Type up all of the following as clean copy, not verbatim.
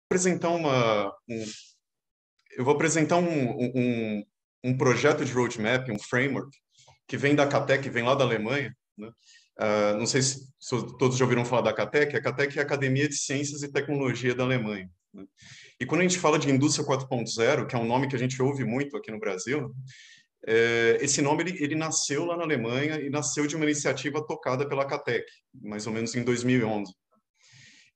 apresentar eu vou apresentar um projeto de roadmap, um framework, que vem da CATEC, que vem lá da Alemanha, né? Não sei se todos já ouviram falar da CATEC. A CATEC é a Academia de Ciências e Tecnologia da Alemanha, né? E quando a gente fala de indústria 4.0, que é um nome que a gente ouve muito aqui no Brasil, esse nome ele nasceu lá na Alemanha e nasceu de uma iniciativa tocada pela CATEC, mais ou menos em 2011.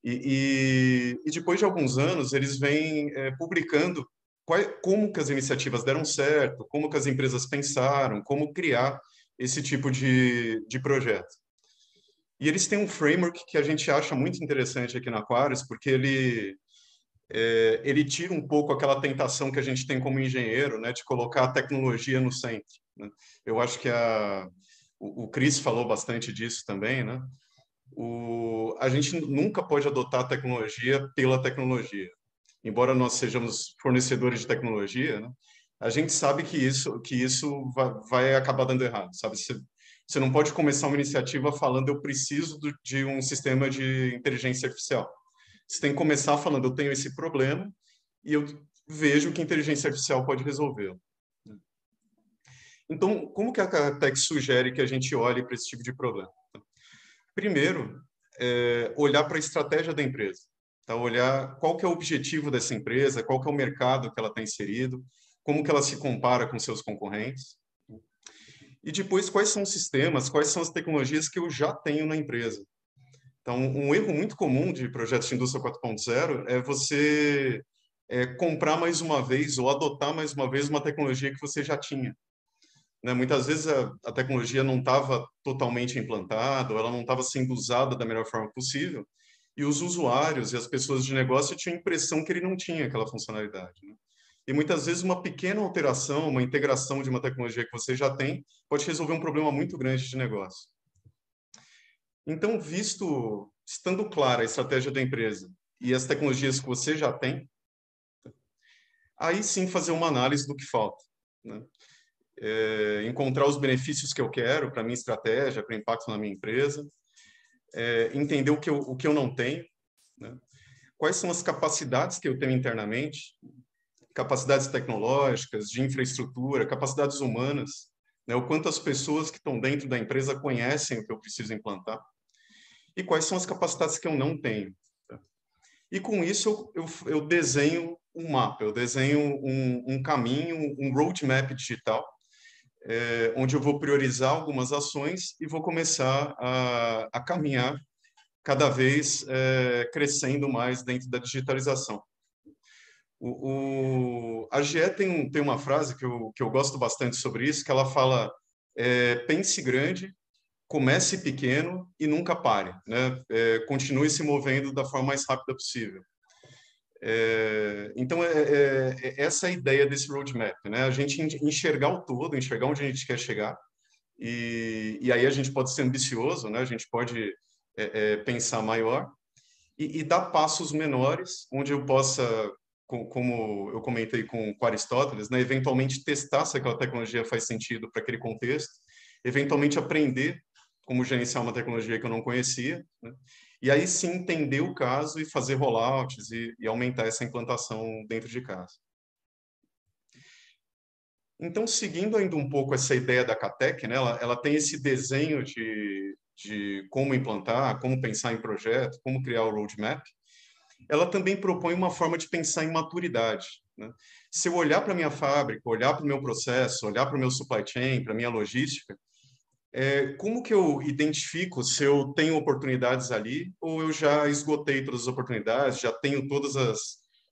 E depois de alguns anos, eles vêm publicando como que as iniciativas deram certo, como que as empresas pensaram, como criar esse tipo de projeto. E eles têm um framework que a gente acha muito interessante aqui na Aquarius, porque ele tira um pouco aquela tentação que a gente tem como engenheiro, né, de colocar a tecnologia no centro, né? Eu acho que o Chris falou bastante disso também, né? A gente nunca pode adotar a tecnologia pela tecnologia. Embora nós sejamos fornecedores de tecnologia, né, a gente sabe que isso vai acabar dando errado, sabe? Você não pode começar uma iniciativa falando eu preciso de um sistema de inteligência artificial. Você tem que começar falando eu tenho esse problema e eu vejo que a inteligência artificial pode resolvê-lo. Então, como que a Catec sugere que a gente olhe para esse tipo de problema? Primeiro, olhar para a estratégia da empresa, tá? Olhar qual que é o objetivo dessa empresa, qual que é o mercado que ela está inserido, como que ela se compara com seus concorrentes. E depois, quais são os sistemas, quais são as tecnologias que eu já tenho na empresa. Então, um erro muito comum de projetos de indústria 4.0 é você comprar mais uma vez ou adotar mais uma vez uma tecnologia que você já tinha, né? Muitas vezes a tecnologia não estava totalmente implantada, ou ela não estava sendo usada da melhor forma possível, e os usuários e as pessoas de negócio tinham a impressão que ele não tinha aquela funcionalidade, né? E muitas vezes uma pequena alteração, uma integração de uma tecnologia que você já tem, pode resolver um problema muito grande de negócio. Então, estando clara a estratégia da empresa e as tecnologias que você já tem, aí sim fazer uma análise do que falta, né? Encontrar os benefícios que eu quero para a minha estratégia, para o impacto na minha empresa, entender o que eu não tenho, né? Quais são as capacidades que eu tenho internamente, capacidades tecnológicas, de infraestrutura, capacidades humanas, né? O quanto as pessoas que estão dentro da empresa conhecem o que eu preciso implantar, e quais são as capacidades que eu não tenho, tá? E com isso eu desenho um mapa, eu desenho um caminho, um roadmap digital, onde eu vou priorizar algumas ações e vou começar a caminhar cada vez crescendo mais dentro da digitalização. A GE tem uma frase que eu gosto bastante sobre isso, que ela fala, pense grande, comece pequeno e nunca pare, né? Continue se movendo da forma mais rápida possível. Então, essa é a ideia desse roadmap, né? A gente enxergar o todo, enxergar onde a gente quer chegar, e aí a gente pode ser ambicioso, né? A gente pode pensar maior e dar passos menores, onde eu possa, como eu comentei com Aristóteles, né? Eventualmente testar se aquela tecnologia faz sentido para aquele contexto, eventualmente aprender como gerenciar uma tecnologia que eu não conhecia, né? E aí sim entender o caso e fazer rollouts e aumentar essa implantação dentro de casa. Então, seguindo ainda um pouco essa ideia da CATEC, né, ela tem esse desenho de como implantar, como pensar em projeto, como criar o roadmap. Ela também propõe uma forma de pensar em maturidade, né? Se eu olhar para a minha fábrica, olhar para o meu processo, olhar para o meu supply chain, para a minha logística, como que eu identifico se eu tenho oportunidades ali ou eu já esgotei todas as oportunidades, já tenho todas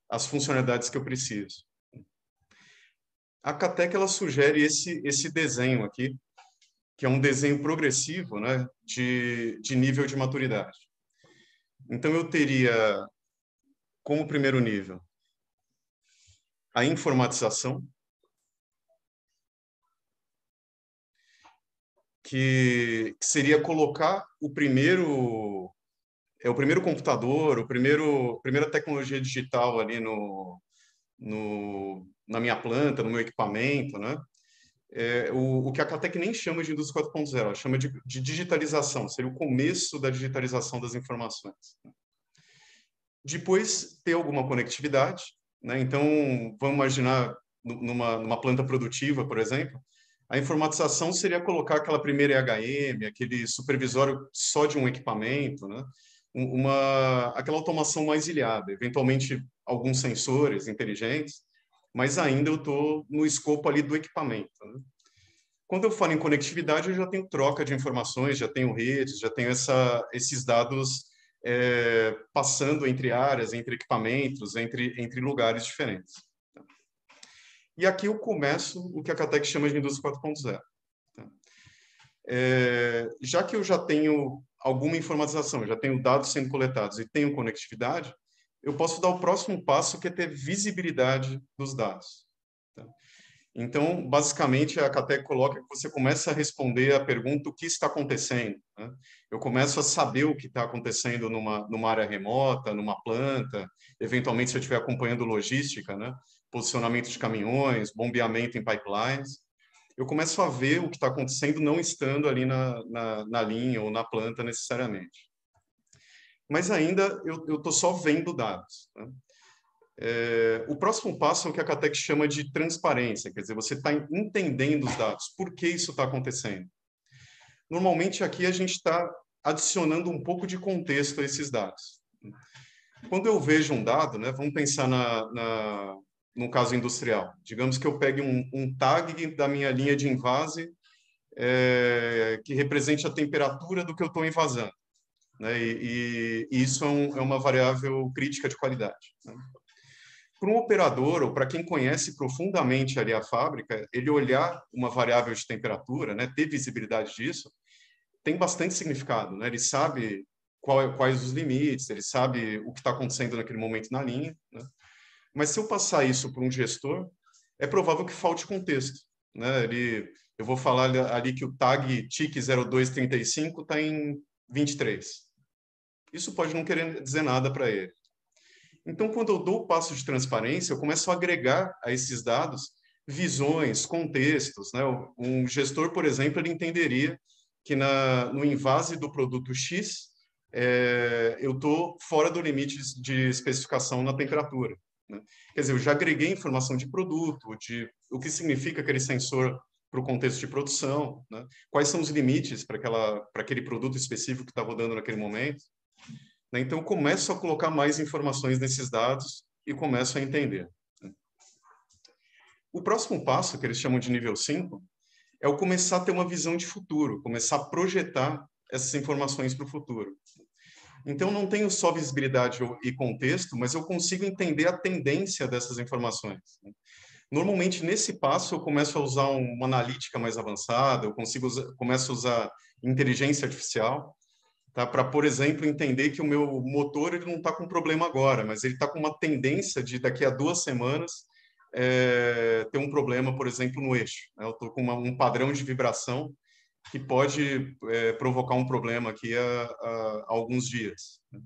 as funcionalidades que eu preciso? A Catec ela sugere esse desenho aqui, que é um desenho progressivo, né, de nível de maturidade. Então, eu teria como primeiro nível a informatização, que seria colocar o primeiro computador, primeira tecnologia digital ali na minha planta, no meu equipamento, né? O que a Catec nem chama de indústria 4.0, ela chama de digitalização, seria o começo da digitalização das informações. Depois, ter alguma conectividade, né? Então, vamos imaginar numa planta produtiva, por exemplo, a informatização seria colocar aquela primeira EHM, aquele supervisório só de um equipamento, né? Aquela automação mais ilhada, eventualmente alguns sensores inteligentes, mas ainda eu estou no escopo ali do equipamento, né? Quando eu falo em conectividade, eu já tenho troca de informações, já tenho redes, já tenho esses dados passando entre áreas, entre equipamentos, entre lugares diferentes. E aqui eu começo o que a Catec chama de indústria 4.0. Já que eu já tenho alguma informatização, já tenho dados sendo coletados e tenho conectividade, eu posso dar o próximo passo, que é ter visibilidade dos dados. Então, basicamente, a Catec coloca que você começa a responder a pergunta: o que está acontecendo? Né? Eu começo a saber o que está acontecendo numa área remota, numa planta, eventualmente, se eu estiver acompanhando logística, né? Posicionamento de caminhões, bombeamento em pipelines. Eu começo a ver o que está acontecendo, não estando ali na linha ou na planta necessariamente. Mas ainda eu estou só vendo dados, né? O próximo passo é o que a Catec chama de transparência, quer dizer, você está entendendo os dados, por que isso está acontecendo. Normalmente, aqui a gente está adicionando um pouco de contexto a esses dados. Quando eu vejo um dado, né, vamos pensar no caso industrial. Digamos que eu pegue um tag da minha linha de invase que represente a temperatura do que eu estou envasando, né, e isso é uma variável crítica de qualidade, né? Para um operador, ou para quem conhece profundamente ali a fábrica, ele olhar uma variável de temperatura, né, ter visibilidade disso, tem bastante significado, né? Ele sabe quais os limites, ele sabe o que está acontecendo naquele momento na linha, né? Mas se eu passar isso para um gestor, é provável que falte contexto, né? Eu vou falar ali que o tag TIC 0235 está em 23. Isso pode não querer dizer nada para ele. Então, quando eu dou o passo de transparência, eu começo a agregar a esses dados visões, contextos, né? Um gestor, por exemplo, ele entenderia que no invase do produto X, eu estou fora do limite de especificação na temperatura, né? Quer dizer, eu já agreguei informação de produto, de o que significa aquele sensor para o contexto de produção, né? Quais são os limites para aquele produto específico que está rodando naquele momento. Então, eu começo a colocar mais informações nesses dados e começo a entender. O próximo passo, que eles chamam de nível 5, é o começar a ter uma visão de futuro, começar a projetar essas informações para o futuro. Então, não tenho só visibilidade e contexto, mas eu consigo entender a tendência dessas informações. Normalmente, nesse passo, eu começo a usar uma analítica mais avançada, começo a usar inteligência artificial, tá? Para, por exemplo, entender que o meu motor ele não está com problema agora, mas ele está com uma tendência de, daqui a 2 semanas, ter um problema, por exemplo, no eixo, né? Eu estou com um padrão de vibração que pode provocar um problema aqui a alguns dias, né?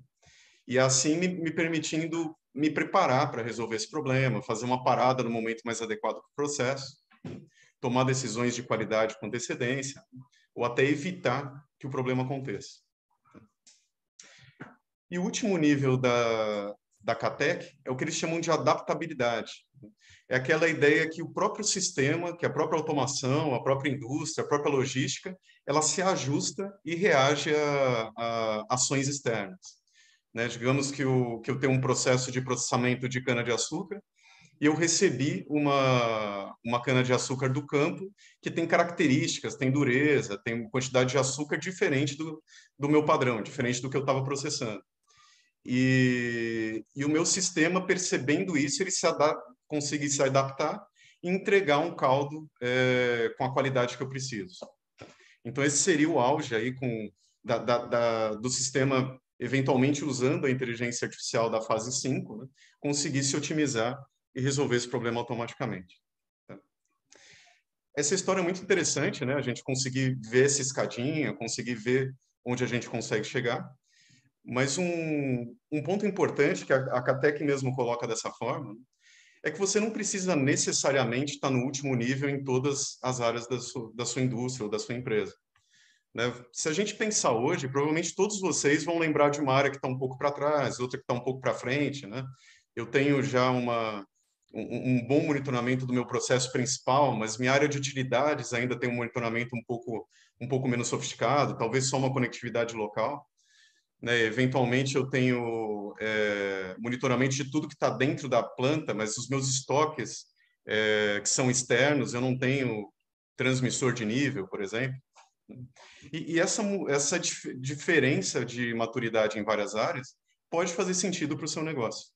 E assim me permitindo me preparar para resolver esse problema, fazer uma parada no momento mais adequado para o processo, tomar decisões de qualidade com antecedência, ou até evitar que o problema aconteça. E o último nível da Catec é o que eles chamam de adaptabilidade. É aquela ideia que o próprio sistema, que a própria automação, a própria indústria, a própria logística, ela se ajusta e reage a ações externas, né? Digamos que eu tenho um processo de processamento de cana-de-açúcar e eu recebi uma cana-de-açúcar do campo que tem características, tem dureza, tem quantidade de açúcar diferente do meu padrão, diferente do que eu estava processando. E o meu sistema, percebendo isso, ele conseguir se adaptar e entregar um caldo com a qualidade que eu preciso. Então, esse seria o auge aí do sistema, eventualmente usando a inteligência artificial da fase 5, né, conseguir se otimizar e resolver esse problema automaticamente. Essa história é muito interessante, né? A gente conseguir ver essa escadinha, conseguir ver onde a gente consegue chegar. Mas um ponto importante que a Catec mesmo coloca dessa forma, né, é que você não precisa necessariamente estar no último nível em todas as áreas da sua indústria ou da sua empresa. né? Se a gente pensar hoje, provavelmente todos vocês vão lembrar de uma área que está um pouco para trás, outra que está um pouco para frente, né? Eu tenho já um bom monitoramento do meu processo principal, mas minha área de utilidades ainda tem um monitoramento um pouco menos sofisticado, talvez só uma conectividade local, né? Eventualmente eu tenho monitoramento de tudo que está dentro da planta, mas os meus estoques que são externos, eu não tenho transmissor de nível, por exemplo. E essa diferença de maturidade em várias áreas pode fazer sentido para o seu negócio.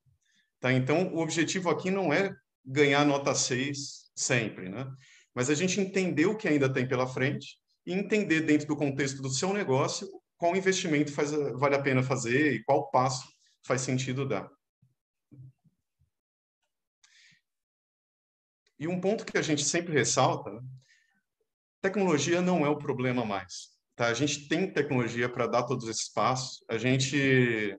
Tá? Então, o objetivo aqui não é ganhar nota 6 sempre, né? Mas a gente entender o que ainda tem pela frente e entender dentro do contexto do seu negócio qual investimento vale a pena fazer e qual passo faz sentido dar. E um ponto que a gente sempre ressalta, né? Tecnologia não é o problema mais. Tá? A gente tem tecnologia para dar todos esses passos, a gente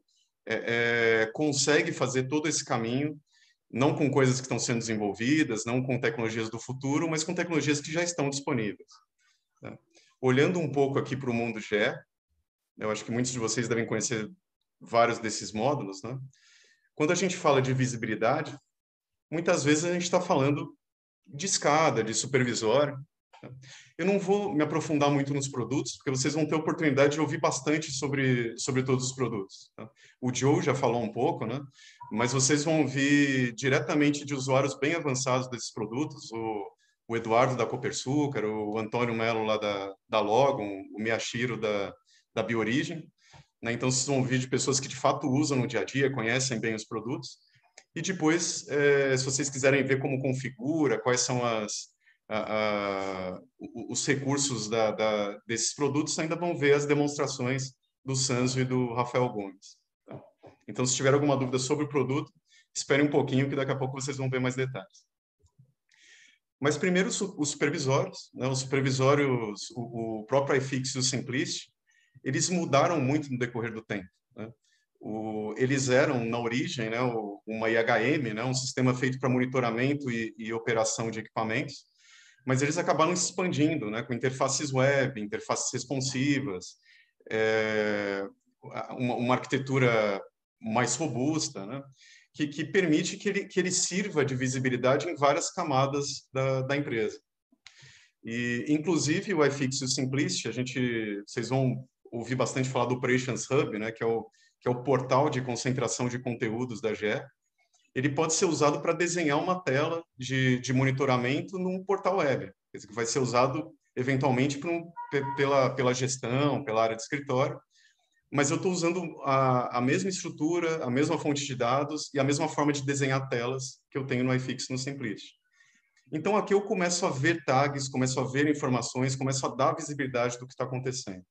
consegue fazer todo esse caminho, não com coisas que estão sendo desenvolvidas, não com tecnologias do futuro, mas com tecnologias que já estão disponíveis. Tá? Olhando um pouco aqui para o mundo GE, eu acho que muitos de vocês devem conhecer vários desses módulos, né? Quando a gente fala de visibilidade, muitas vezes a gente está falando de escada, de supervisório. Eu não vou me aprofundar muito nos produtos, porque vocês vão ter oportunidade de ouvir bastante sobre todos os produtos. Tá? O Joe já falou um pouco, né? Mas vocês vão ouvir diretamente de usuários bem avançados desses produtos, o Eduardo da Copersucar, o Antônio Melo lá da Logon, o Miyashiro da Biorigem. Né? Então, vocês vão ouvir de pessoas que de fato usam no dia a dia, conhecem bem os produtos. E depois, se vocês quiserem ver como configura, quais são os recursos desses produtos, ainda vão ver as demonstrações do Sanzo e do Rafael Gomes. Tá? Então, se tiver alguma dúvida sobre o produto, espere um pouquinho que daqui a pouco vocês vão ver mais detalhes. Mas primeiro os supervisórios, né? Os supervisórios, o próprio iFix e o Simplist, eles mudaram muito no decorrer do tempo. Né? Eles eram, na origem, né, uma IHM, né, um sistema feito para monitoramento e operação de equipamentos, mas eles acabaram se expandindo, né, com interfaces web, interfaces responsivas, uma arquitetura mais robusta, né, que permite que ele sirva de visibilidade em várias camadas da empresa. E, inclusive, o iFix e o Simplist, vocês vão ouvir bastante falar do Operations Hub, né, que é o portal de concentração de conteúdos da GE. Ele pode ser usado para desenhar uma tela de monitoramento num portal web, que vai ser usado eventualmente pela gestão, pela área de escritório, mas eu estou usando a mesma estrutura, a mesma fonte de dados e a mesma forma de desenhar telas que eu tenho no iFix e no Simplist. Então, aqui eu começo a ver tags, começo a ver informações, começo a dar visibilidade do que está acontecendo.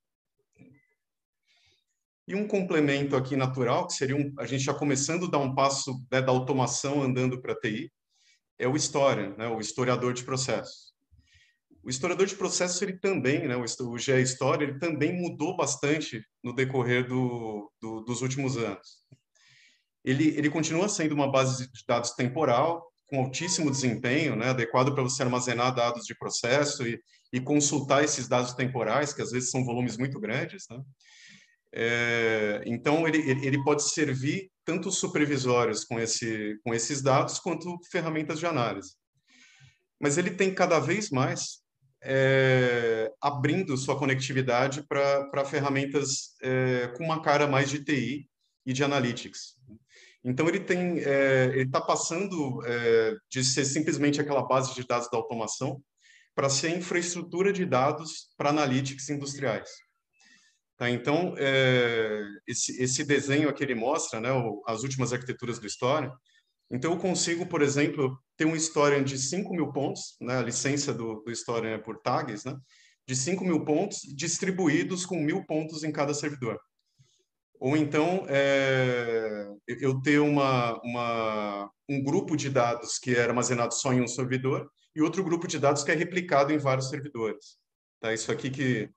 E um complemento aqui natural, que seria a gente já começando a dar um passo, né, da automação andando para a TI, é o Historian, né, o historiador de processos. O historiador de processos, ele também, né, o GE História, ele também mudou bastante no decorrer dos últimos anos. Ele continua sendo uma base de dados temporal, com altíssimo desempenho, né, adequado para você armazenar dados de processo e consultar esses dados temporais, que às vezes são volumes muito grandes, né? Então, ele pode servir tanto os supervisórios com esses dados, quanto ferramentas de análise. Mas ele tem cada vez mais abrindo sua conectividade para ferramentas com uma cara mais de TI e de analytics. Então, ele está passando de ser simplesmente aquela base de dados da automação para ser infraestrutura de dados para analytics industriais. Tá, então, esse desenho aqui ele mostra, né, as últimas arquiteturas do Historian. Então, eu consigo, por exemplo, ter um Historian de 5.000 pontos, né, a licença do Historian é por tags, né, de 5.000 pontos distribuídos com 1.000 pontos em cada servidor. Ou então, eu ter um grupo de dados que é armazenado só em um servidor e outro grupo de dados que é replicado em vários servidores. Tá? Isso aqui que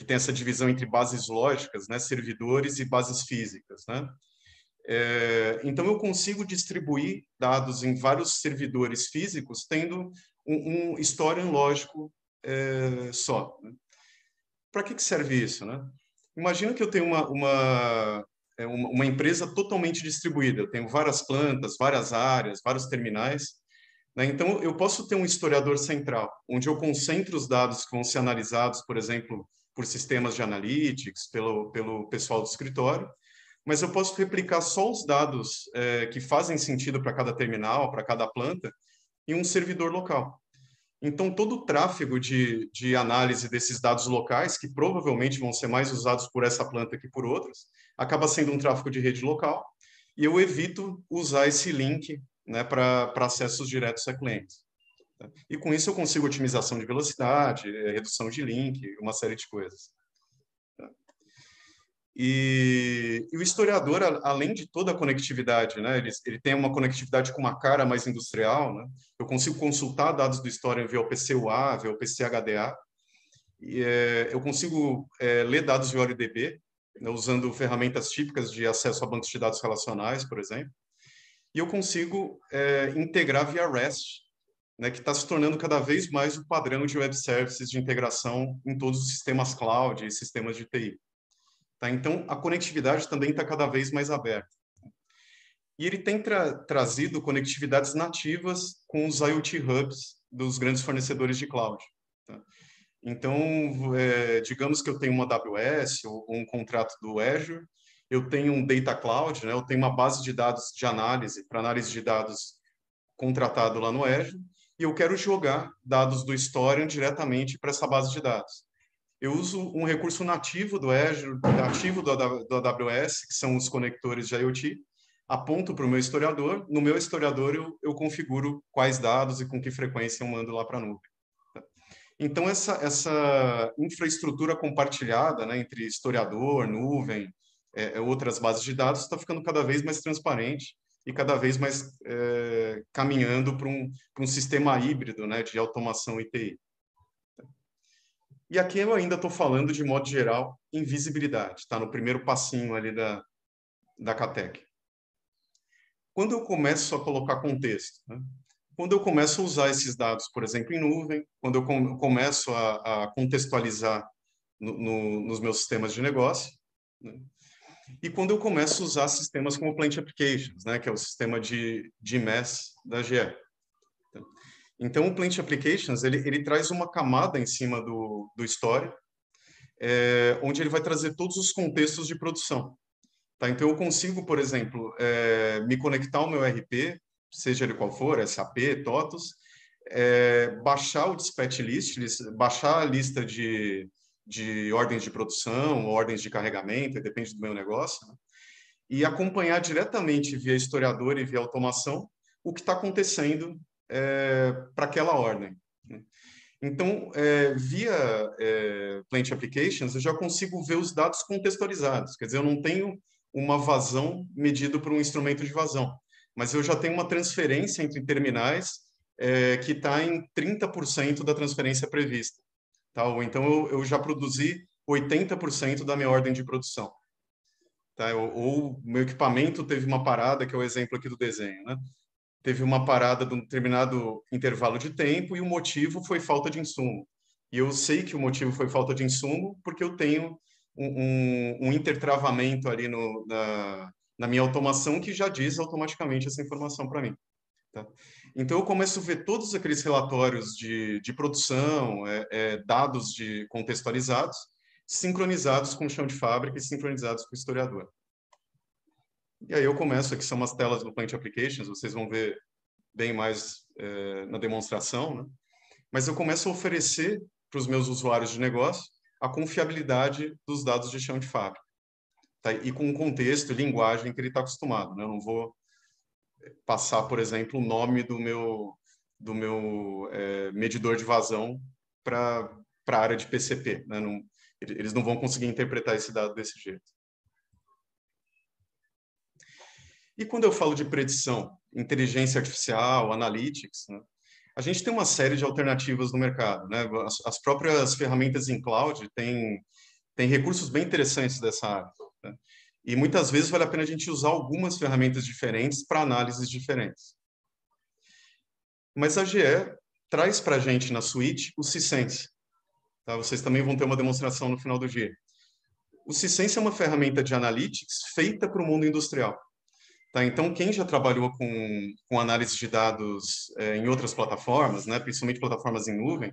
tem essa divisão entre bases lógicas, né, servidores e bases físicas, né? Então, eu consigo distribuir dados em vários servidores físicos, tendo um historian lógico só. Né? para que serve isso, né? Imagina que eu tenho uma empresa totalmente distribuída. Eu tenho várias plantas, várias áreas, vários terminais, né? Então, eu posso ter um historiador central, onde eu concentro os dados que vão ser analisados, por exemplo, por sistemas de analytics, pelo pessoal do escritório, mas eu posso replicar só os dados que fazem sentido para cada terminal, para cada planta, em um servidor local. Então, todo o tráfego de análise desses dados locais, que provavelmente vão ser mais usados por essa planta que por outras, acaba sendo um tráfego de rede local, e eu evito usar esse link, né, para acessos diretos a clientes. E com isso eu consigo otimização de velocidade, redução de link, uma série de coisas. E o historiador, além de toda a conectividade, né, ele tem uma conectividade com uma cara mais industrial, né? Eu consigo consultar dados do Historian via o PCUA, via o PCHDA, e eu consigo ler dados via OLDB, né, usando ferramentas típicas de acesso a bancos de dados relacionais, por exemplo, e eu consigo integrar via REST, né, que está se tornando cada vez mais o padrão de web services de integração em todos os sistemas cloud e sistemas de TI. Tá? Então, a conectividade também está cada vez mais aberta. E ele tem trazido conectividades nativas com os IoT Hubs dos grandes fornecedores de cloud. Tá? Então, digamos que eu tenho uma AWS ou um contrato do Azure, eu tenho um Data Cloud, né? Eu tenho uma base de dados de análise, para análise de dados contratado lá no Azure, e eu quero jogar dados do Historian diretamente para essa base de dados. Eu uso um recurso nativo do Azure, nativo do AWS, que são os conectores de IoT, aponto para o meu historiador, no meu historiador eu configuro quais dados e com que frequência eu mando lá para a nuvem. Então, essa infraestrutura compartilhada, né, entre historiador, nuvem, outras bases de dados, está ficando cada vez mais transparente e cada vez mais caminhando para um sistema híbrido, né, de automação e TI. E aqui eu ainda estou falando, de modo geral, em visibilidade, está no primeiro passinho ali da CATEC. Quando eu começo a colocar contexto, né? Quando eu começo a usar esses dados, por exemplo, em nuvem, quando eu começo a contextualizar nos meus sistemas de negócio, né? E quando eu começo a usar sistemas como Plant Applications, né? Que é o sistema de MES da GE. Então, o Plant Applications, ele traz uma camada em cima do Story, onde ele vai trazer todos os contextos de produção. Tá? Então, eu consigo, por exemplo, me conectar ao meu RP, seja ele qual for, SAP, TOTOS, baixar o dispatch list, baixar a lista de ordens de produção, ordens de carregamento, depende do meu negócio, né? E acompanhar diretamente via historiador e via automação o que está acontecendo para aquela ordem. Então, via Plant Applications, eu já consigo ver os dados contextualizados. Quer dizer, eu não tenho uma vazão medida por um instrumento de vazão, mas eu já tenho uma transferência entre terminais que está em 30% da transferência prevista. Tá? Ou então, eu já produzi 80% da minha ordem de produção. Tá? Ou meu equipamento teve uma parada, que é o exemplo aqui do desenho, né? Teve uma parada de um determinado intervalo de tempo e o motivo foi falta de insumo. E eu sei que o motivo foi falta de insumo porque eu tenho um intertravamento ali na minha automação que já diz automaticamente essa informação para mim. Tá? Então, eu começo a ver todos aqueles relatórios de produção, dados contextualizados, sincronizados com o chão de fábrica e sincronizados com o historiador. E aí eu começo, aqui são umas telas do Plant Applications, vocês vão ver bem mais na demonstração, né? Mas eu começo a oferecer para os meus usuários de negócio a confiabilidade dos dados de chão de fábrica. Tá? E com o contexto e linguagem que ele está acostumado, né? Eu não vou passar, por exemplo, o nome do meu medidor de vazão para a área de PCP, né? Eles não vão conseguir interpretar esse dado desse jeito. E quando eu falo de predição, inteligência artificial, analytics, né, a gente tem uma série de alternativas no mercado, né? As próprias ferramentas em cloud têm recursos bem interessantes dessa área, né? E muitas vezes vale a pena a gente usar algumas ferramentas diferentes para análises diferentes. Mas a GE traz para a gente na suite o Sisense. tá? Vocês também vão ter uma demonstração no final do dia. O Cisense é uma ferramenta de analytics feita para o mundo industrial. Tá? Então, quem já trabalhou com análise de dados em outras plataformas, né, principalmente plataformas em nuvem,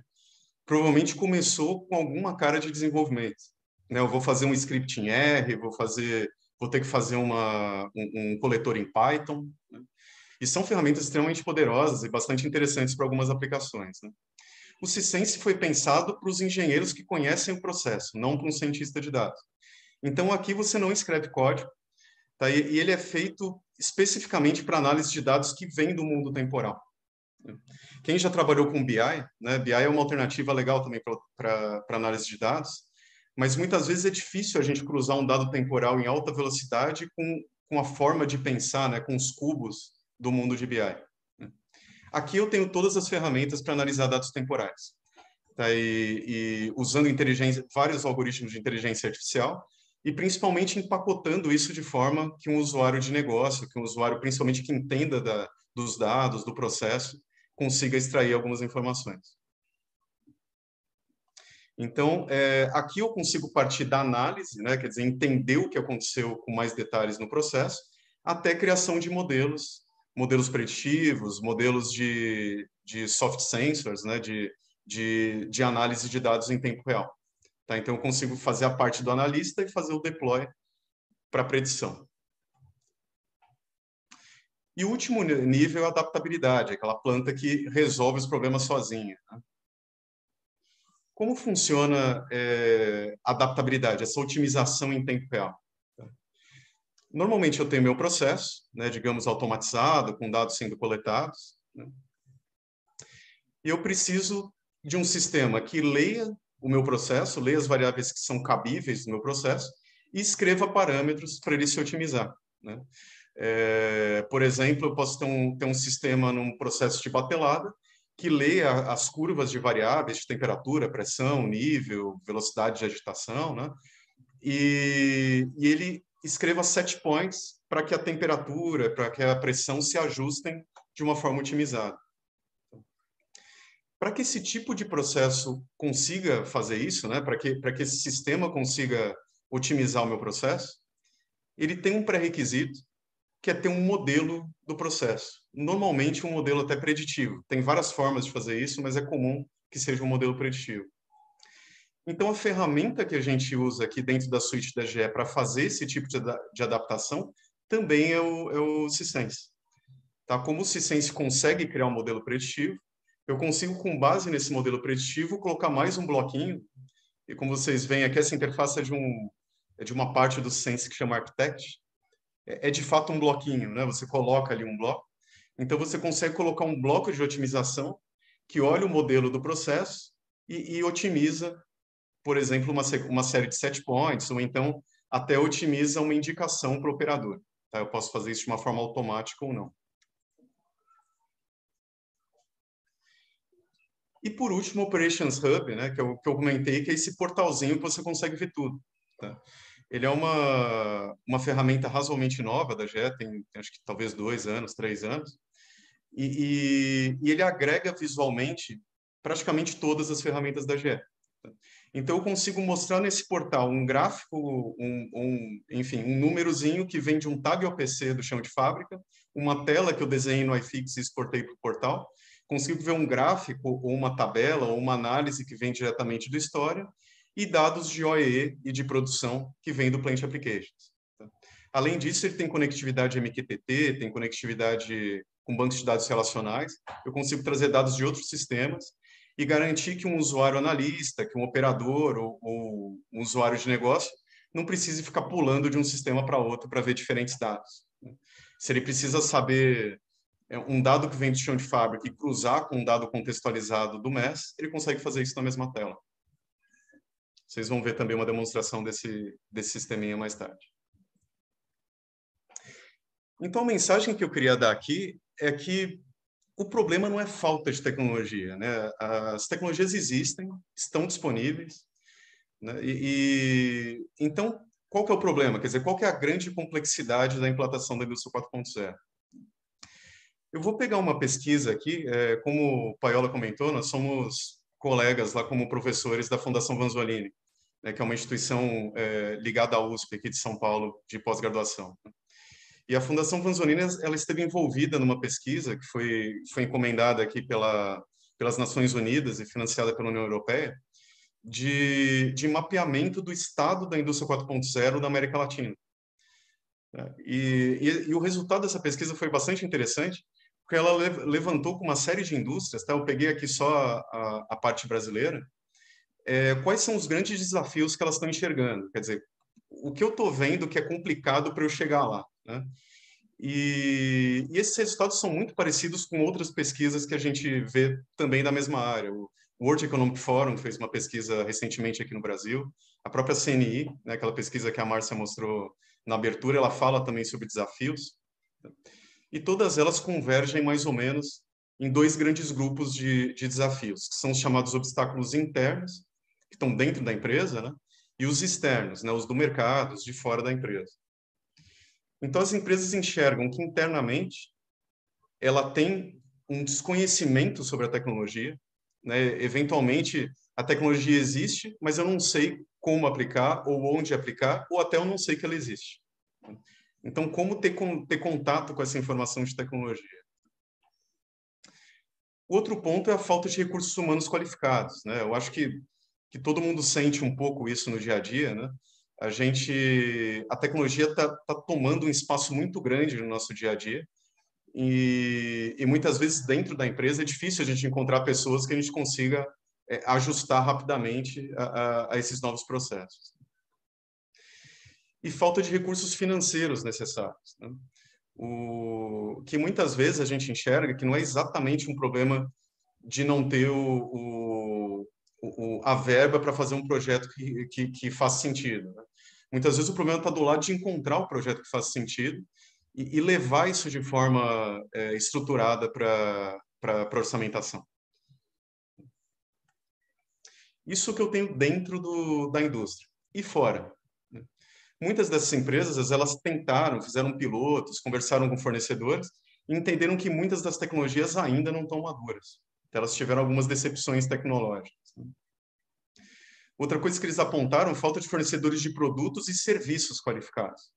provavelmente começou com alguma cara de desenvolvimento. Né? Eu vou fazer um script em R, vou ter que fazer um coletor em Python. Né? E são ferramentas extremamente poderosas e bastante interessantes para algumas aplicações. Né? O Cisense foi pensado para os engenheiros que conhecem o processo, não para um cientista de dados. Então, aqui você não escreve código, tá? E ele é feito especificamente para análise de dados que vem do mundo temporal. Quem já trabalhou com BI, né? BI é uma alternativa legal também para análise de dados, mas muitas vezes é difícil a gente cruzar um dado temporal em alta velocidade com a forma de pensar, né? Com os cubos do mundo de BI. Aqui eu tenho todas as ferramentas para analisar dados temporais. Tá? E usando vários algoritmos de inteligência artificial, e principalmente empacotando isso de forma que um usuário de negócio, que um usuário principalmente que entenda dos dados, do processo, consiga extrair algumas informações. Então, aqui eu consigo partir da análise, né, quer dizer, entender o que aconteceu com mais detalhes no processo, até criação de modelos preditivos, modelos de soft sensors, né, de análise de dados em tempo real. Tá? Então, eu consigo fazer a parte do analista e fazer o deploy para predição. E o último nível é a adaptabilidade, aquela planta que resolve os problemas sozinha. Né? Como funciona a adaptabilidade, essa otimização em tempo real? Normalmente, eu tenho meu processo, né, digamos, automatizado, com dados sendo coletados, né? E eu preciso de um sistema que leia o meu processo, leia as variáveis que são cabíveis no meu processo e escreva parâmetros para ele se otimizar. Né? Por exemplo, eu posso ter um sistema num processo de batelada que leia as curvas de variáveis de temperatura, pressão, nível, velocidade de agitação, né? E ele escreva set points para que a temperatura, para que a pressão se ajustem de uma forma otimizada. Para que esse tipo de processo consiga fazer isso, né? Para que esse sistema consiga otimizar o meu processo, ele tem um pré-requisito, que é ter um modelo do processo. Normalmente, um modelo até preditivo. Tem várias formas de fazer isso, mas é comum que seja um modelo preditivo. Então, a ferramenta que a gente usa aqui dentro da suíte da GE para fazer esse tipo de adaptação também é o Cisense. Tá? Como o Cisense consegue criar um modelo preditivo, eu consigo, com base nesse modelo preditivo, colocar mais um bloquinho. E como vocês veem aqui, essa interface é de uma parte do Cisense que chama Architect. É de fato um bloquinho, né? Você coloca ali um bloco. Então, você consegue colocar um bloco de otimização que olha o modelo do processo e otimiza, por exemplo, uma série de set points, ou então até otimiza uma indicação para o operador. Tá? Eu posso fazer isso de uma forma automática ou não. E, por último, o Operations Hub, né, que eu comentei, que é esse portalzinho que você consegue ver tudo. Tá? Ele é uma ferramenta razoavelmente nova da GE, tem acho que talvez 2 anos, 3 anos, e ele agrega visualmente praticamente todas as ferramentas da GE. Tá? Então, eu consigo mostrar nesse portal um gráfico, enfim, um númerozinho que vem de um tag OPC do chão de fábrica, uma tela que eu desenhei no iFix e exportei para o portal, consigo ver um gráfico, ou uma tabela, ou uma análise que vem diretamente do História, e dados de OEE e de produção que vem do Plant Applications. Tá? Além disso, ele tem conectividade MQTT, tem conectividade com bancos de dados relacionais, eu consigo trazer dados de outros sistemas e garantir que um usuário analista, que um operador ou um usuário de negócio não precise ficar pulando de um sistema para outro para ver diferentes dados. Se ele precisa saber um dado que vem do chão de fábrica e cruzar com um dado contextualizado do MES, ele consegue fazer isso na mesma tela. Vocês vão ver também uma demonstração desse sisteminha mais tarde. Então, a mensagem que eu queria dar aqui é que o problema não é falta de tecnologia, né? As tecnologias existem, estão disponíveis, né? Então, qual que é o problema? Quer dizer, qual que é a grande complexidade da implantação da indústria 4.0? Eu vou pegar uma pesquisa aqui, como o Paiola comentou, nós somos colegas lá como professores da Fundação Vanzolini, né, que é uma instituição ligada à USP aqui de São Paulo, de pós-graduação. E a Fundação Vanzolini, ela esteve envolvida numa pesquisa que foi encomendada aqui pelas Nações Unidas e financiada pela União Europeia, de mapeamento do estado da indústria 4.0 da América Latina. E o resultado dessa pesquisa foi bastante interessante, porque ela levantou com uma série de indústrias, tá? Eu peguei aqui só a parte brasileira, quais são os grandes desafios que elas estão enxergando. Quer dizer, o que eu estou vendo que é complicado para eu chegar lá, né? E esses resultados são muito parecidos com outras pesquisas que a gente vê também da mesma área. O World Economic Forum fez uma pesquisa recentemente aqui no Brasil, a própria CNI, né, aquela pesquisa que a Márcia mostrou na abertura, ela fala também sobre desafios, e todas elas convergem mais ou menos em dois grandes grupos de desafios, que são os chamados obstáculos internos, que estão dentro da empresa, né, e os externos, né, os do mercado, os de fora da empresa. Então, as empresas enxergam que internamente ela tem um desconhecimento sobre a tecnologia, né? Eventualmente, a tecnologia existe, mas eu não sei como aplicar ou onde aplicar, ou até eu não sei que ela existe. Então, como ter contato com essa informação de tecnologia? Outro ponto é a falta de recursos humanos qualificados, né? Eu acho que todo mundo sente um pouco isso no dia a dia, né? A tecnologia está tomando um espaço muito grande no nosso dia a dia e muitas vezes dentro da empresa é difícil a gente encontrar pessoas que a gente consiga ajustar rapidamente a esses novos processos. E falta de recursos financeiros necessários, né? O que muitas vezes a gente enxerga que não é exatamente um problema de não ter a verba para fazer um projeto que faz sentido, né? Muitas vezes o problema está do lado de encontrar o projeto que faz sentido e levar isso de forma estruturada para orçamentação. Isso que eu tenho dentro da indústria. E fora? Muitas dessas empresas, elas tentaram, fizeram pilotos, conversaram com fornecedores e entenderam que muitas das tecnologias ainda não estão maduras. Então, elas tiveram algumas decepções tecnológicas. Outra coisa que eles apontaram, falta de fornecedores de produtos e serviços qualificados.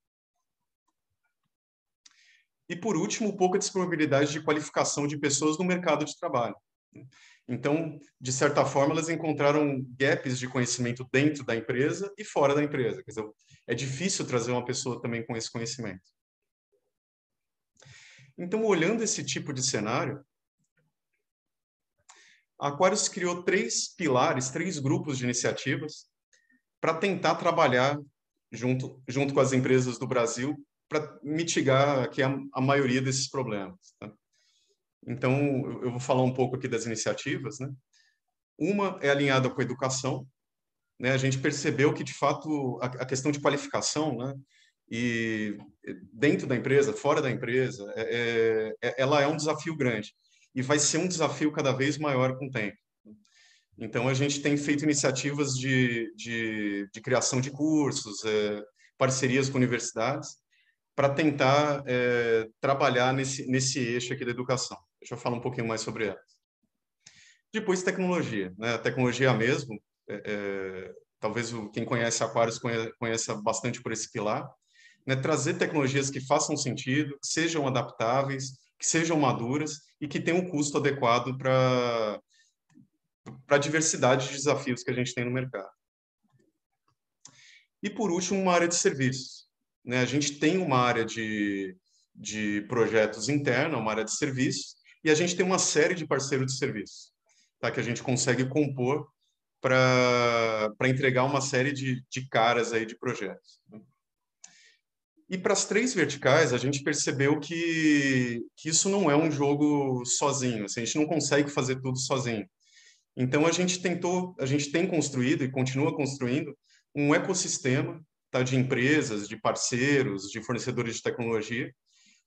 E, por último, pouca disponibilidade de qualificação de pessoas no mercado de trabalho. Então, de certa forma, elas encontraram gaps de conhecimento dentro da empresa e fora da empresa. Quer dizer, é difícil trazer uma pessoa também com esse conhecimento. Então, olhando esse tipo de cenário, a Aquarius criou 3 pilares, 3 grupos de iniciativas para tentar trabalhar junto com as empresas do Brasil para mitigar aqui a maioria desses problemas, tá? Então, eu vou falar um pouco aqui das iniciativas, né? Uma é alinhada com a educação, né? A gente percebeu que, de fato, a questão de qualificação, né? E dentro da empresa, fora da empresa, ela é um desafio grande e vai ser um desafio cada vez maior com o tempo. Então, a gente tem feito iniciativas de criação de cursos, parcerias com universidades, para tentar trabalhar nesse eixo aqui da educação. Deixa eu falar um pouquinho mais sobre ela. Depois, tecnologia, né? A tecnologia mesmo, talvez quem conhece Aquarius conheça bastante por esse pilar, né? Trazer tecnologias que façam sentido, que sejam adaptáveis, que sejam maduras e que tenham um custo adequado para a diversidade de desafios que a gente tem no mercado. E, por último, uma área de serviços, né? A gente tem uma área de projetos interna, uma área de serviços, e a gente tem uma série de parceiros de serviços, tá? Que a gente consegue compor para entregar uma série de caras aí de projetos. E para as 3 verticais, a gente percebeu que isso não é um jogo sozinho, assim, a gente não consegue fazer tudo sozinho. Então, a gente tem construído e continua construindo um ecossistema, tá, de empresas, de parceiros, de fornecedores de tecnologia,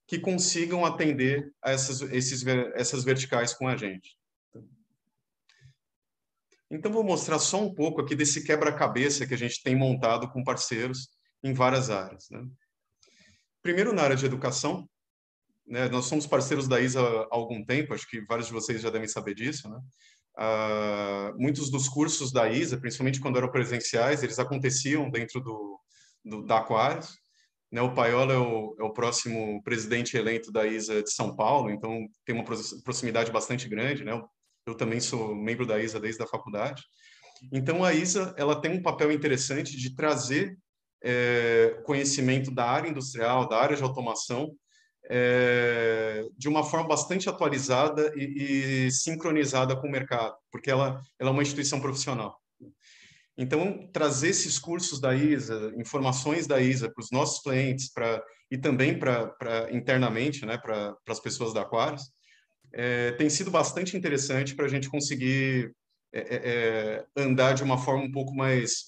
que consigam atender a essas verticais com a gente. Então, vou mostrar só um pouco aqui desse quebra-cabeça que a gente tem montado com parceiros em várias áreas, né? Primeiro, na área de educação, né? Nós somos parceiros da ISA há algum tempo, acho que vários de vocês já devem saber disso, né? Muitos dos cursos da ISA, principalmente quando eram presenciais, eles aconteciam dentro da Aquarius. Né, o Paiola é o próximo presidente eleito da ISA de São Paulo, então tem uma proximidade bastante grande, né? Eu também sou membro da ISA desde a faculdade. Então, a ISA ela tem um papel interessante de trazer conhecimento da área industrial, da área de automação, de uma forma bastante atualizada e sincronizada com o mercado, porque ela é uma instituição profissional. Então, trazer esses cursos da ISA, informações da ISA para os nossos clientes e também internamente, né, para as pessoas da Aquarius, tem sido bastante interessante para a gente conseguir andar de uma forma um pouco mais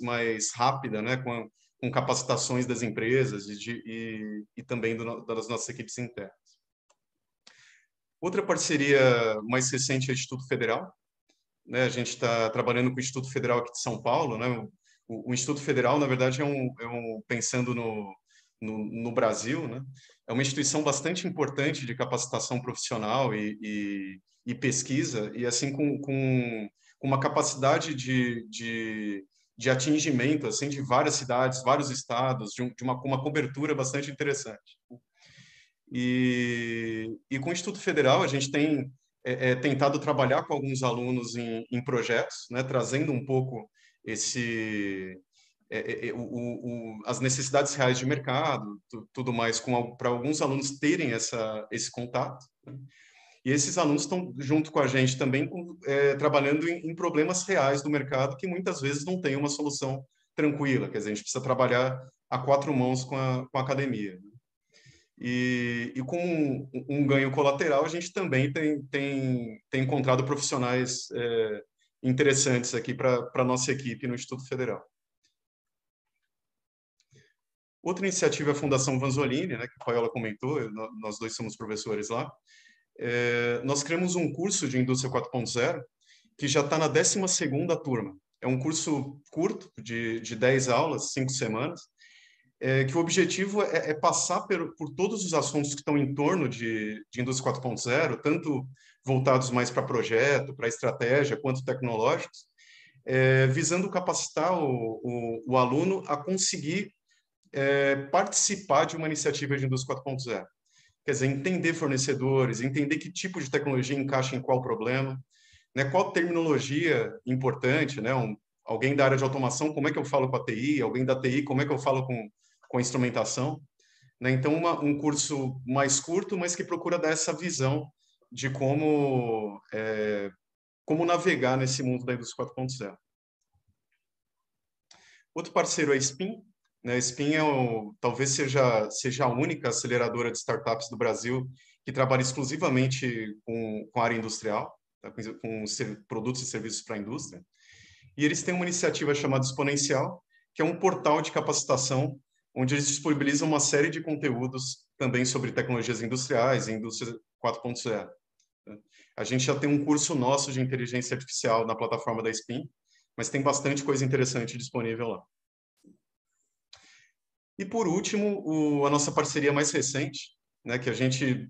rápida, né, com capacitações das empresas e também das nossas equipes internas. Outra parceria mais recente é o Instituto Federal. Né, a gente está trabalhando com o Instituto Federal aqui de São Paulo. Né, o Instituto Federal, na verdade, pensando no Brasil, né, é uma instituição bastante importante de capacitação profissional e pesquisa, e assim com uma capacidade de atingimento assim, de várias cidades, vários estados, com uma cobertura bastante interessante. E com o Instituto Federal, a gente tem tentado trabalhar com alguns alunos em projetos, né, trazendo um pouco as necessidades reais de mercado, tudo mais, para alguns alunos terem esse contato. Né? E esses alunos estão junto com a gente também trabalhando em problemas reais do mercado que muitas vezes não tem uma solução tranquila, quer dizer, a gente precisa trabalhar a quatro mãos com a academia. Né? E com um ganho colateral, a gente também tem encontrado profissionais interessantes aqui para a nossa equipe no Instituto Federal. Outra iniciativa é a Fundação Vanzolini, né, que a Paiola comentou, nós dois somos professores lá. Nós criamos um curso de Indústria 4.0 que já está na 12ª turma. É um curso curto, de 10 aulas, 5 semanas, que o objetivo é passar por todos os assuntos que estão em torno de Indústria 4.0, tanto voltados mais para projeto, para estratégia, quanto tecnológicos, visando capacitar o aluno a conseguir participar de uma iniciativa de Indústria 4.0. Quer dizer, entender fornecedores, entender que tipo de tecnologia encaixa em qual problema, né, qual terminologia importante, né, alguém da área de automação, como é que eu falo com a TI, alguém da TI, como é que eu falo com a instrumentação, né? Então, um curso mais curto, mas que procura dar essa visão de como navegar nesse mundo da indústria 4.0. Outro parceiro é a SPIN. Né? A SPIN talvez seja a única aceleradora de startups do Brasil que trabalha exclusivamente com a área industrial, tá? com produtos e serviços para a indústria. E eles têm uma iniciativa chamada Exponencial, que é um portal de capacitação onde eles disponibilizam uma série de conteúdos também sobre tecnologias industriais e indústria 4.0. A gente já tem um curso nosso de inteligência artificial na plataforma da SPIN, mas tem bastante coisa interessante disponível lá. E, por último, a nossa parceria mais recente, né, que a gente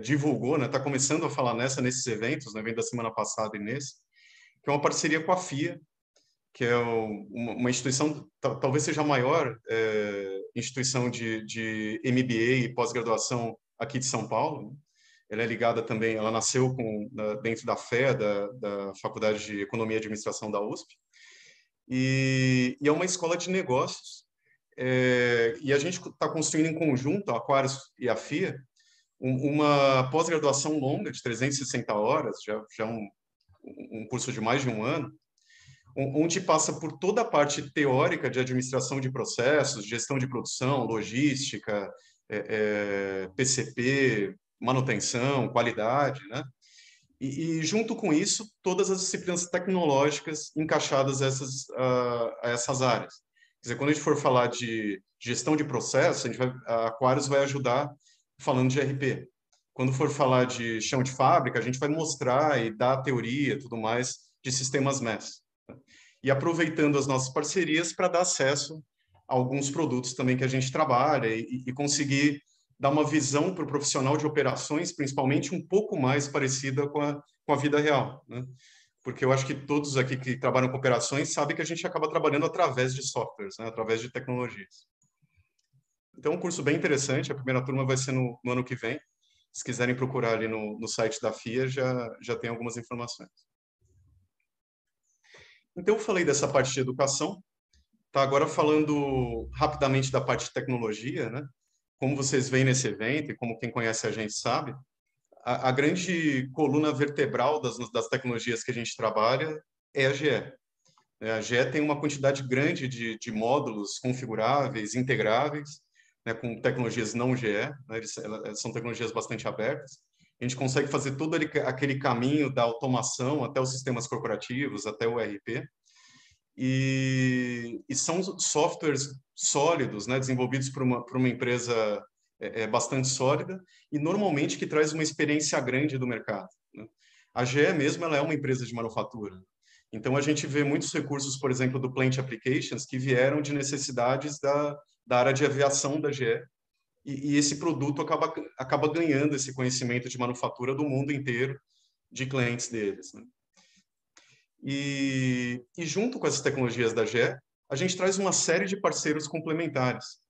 divulgou, está começando a falar nesses eventos, né, vem da semana passada e nesse, que é uma parceria com a FIA, que é uma instituição, talvez seja a maior instituição de MBA e pós-graduação aqui de São Paulo. Né? Ela é ligada também, ela nasceu dentro da FEA, da Faculdade de Economia e Administração da USP, e é uma escola de negócios, e a gente está construindo em conjunto, a Aquarius e a FIA, uma pós-graduação longa, de 360 horas, já um curso de mais de um ano, onde passa por toda a parte teórica de administração de processos, gestão de produção, logística, PCP, manutenção, qualidade, né? E junto com isso, todas as disciplinas tecnológicas encaixadas a essas áreas. Quer dizer, quando a gente for falar de gestão de processos, a Aquarius vai ajudar falando de RP. Quando for falar de chão de fábrica, a gente vai mostrar e dar a teoria, tudo mais, de sistemas MES. E aproveitando as nossas parcerias para dar acesso a alguns produtos também que a gente trabalha e conseguir dar uma visão para o profissional de operações, principalmente um pouco mais parecida com a vida real, né? porque eu acho que todos aqui que trabalham com operações sabem que a gente acaba trabalhando através de softwares, né? Através de tecnologias. Então, é um curso bem interessante. A primeira turma vai ser no ano que vem. Se quiserem procurar ali no site da FIA, já tem algumas informações. Então, eu falei dessa parte de educação. Tá, agora falando rapidamente da parte de tecnologia, né? Como vocês veem nesse evento e como quem conhece a gente sabe, a grande coluna vertebral das tecnologias que a gente trabalha é a GE. A GE tem uma quantidade grande de módulos configuráveis, integráveis, né, com tecnologias não GE, né, elas são tecnologias bastante abertas. A gente consegue fazer todo aquele caminho da automação até os sistemas corporativos, até o ERP. E são softwares sólidos, né, desenvolvidos por uma empresa bastante sólida e normalmente que traz uma experiência grande do mercado, né? A GE mesmo ela é uma empresa de manufatura. Então, a gente vê muitos recursos, por exemplo, do Plant Applications, que vieram de necessidades da área de aviação da GE. E esse produto acaba ganhando esse conhecimento de manufatura do mundo inteiro, de clientes deles, né? E junto com essas tecnologias da GE, a gente traz uma série de parceiros complementares.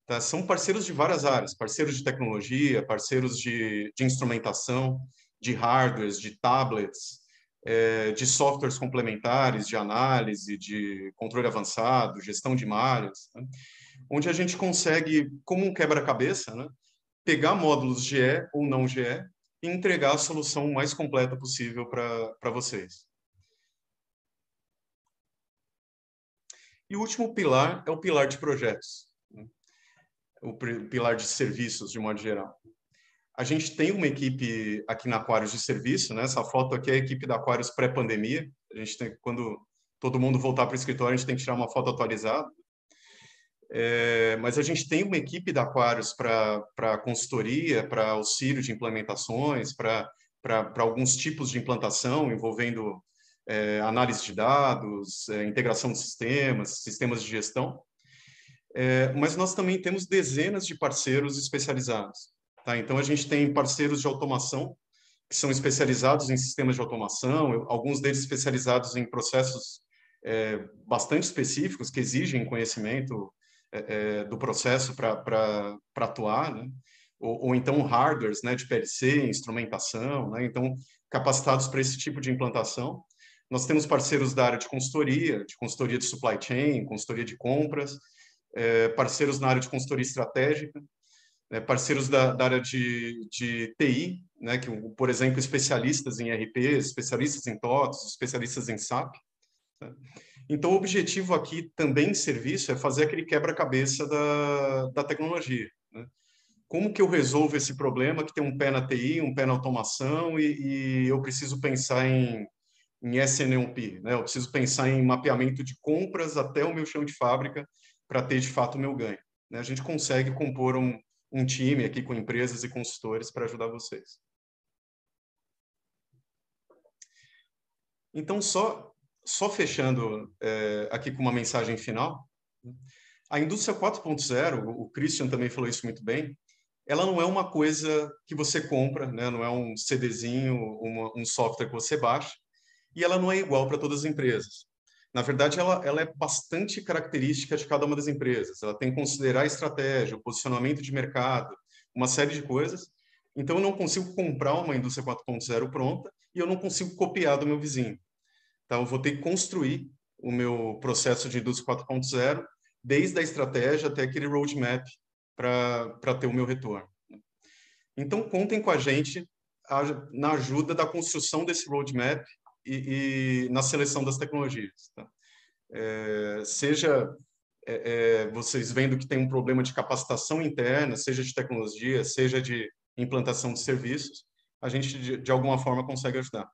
Tá? São parceiros de várias áreas, parceiros de tecnologia, parceiros de instrumentação, de hardwares, de tablets, de softwares complementares, de análise, de controle avançado, gestão de malhas, né? Onde a gente consegue, como um quebra-cabeça, né, pegar módulos GE ou não GE e entregar a solução mais completa possível para vocês. E o último pilar é o pilar de projetos, né? O pilar de serviços, de modo geral. A gente tem uma equipe aqui na Aquários de serviço, né? Essa foto aqui é a equipe da Aquários pré-pandemia. A gente tem, quando todo mundo voltar para o escritório, a gente tem que tirar uma foto atualizada. Mas a gente tem uma equipe da Aquários para consultoria, para auxílio de implementações, para alguns tipos de implantação envolvendo análise de dados, integração de sistemas de gestão. Mas nós também temos dezenas de parceiros especializados. Tá? Então, a gente tem parceiros de automação que são especializados em sistemas de automação, alguns deles especializados em processos bastante específicos que exigem conhecimento do processo para atuar, né? Ou então hardwares, né, de PLC, instrumentação, né? Então, capacitados para esse tipo de implantação. Nós temos parceiros da área de consultoria de supply chain, consultoria de compras, parceiros na área de consultoria estratégica, parceiros da área de TI, né, que, por exemplo, especialistas em RP, especialistas em TOTS, especialistas em SAP. Né? Então, o objetivo aqui também em serviço é fazer aquele quebra-cabeça da tecnologia, né? Como que eu resolvo esse problema que tem um pé na TI, um pé na automação e eu preciso pensar em SNOP, né? Eu preciso pensar em mapeamento de compras até o meu chão de fábrica para ter, de fato, o meu ganho, né? A gente consegue compor um time aqui com empresas e consultores para ajudar vocês. Então, só fechando aqui com uma mensagem final, a indústria 4.0, o Christian também falou isso muito bem, ela não é uma coisa que você compra, né? Não é um CDzinho, um software que você baixa, e ela não é igual para todas as empresas. Na verdade, ela é bastante característica de cada uma das empresas. Ela tem que considerar a estratégia, o posicionamento de mercado, uma série de coisas. Então, eu não consigo comprar uma indústria 4.0 pronta e eu não consigo copiar do meu vizinho. Então, eu vou ter que construir o meu processo de indústria 4.0, desde a estratégia até aquele roadmap para ter o meu retorno. Então, contem com a gente na ajuda da construção desse roadmap e na seleção das tecnologias. Tá? Seja vocês vendo que tem um problema de capacitação interna, seja de tecnologia, seja de implantação de serviços, a gente, de alguma forma, consegue ajudar.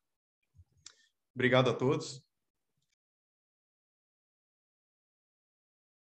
Obrigado a todos.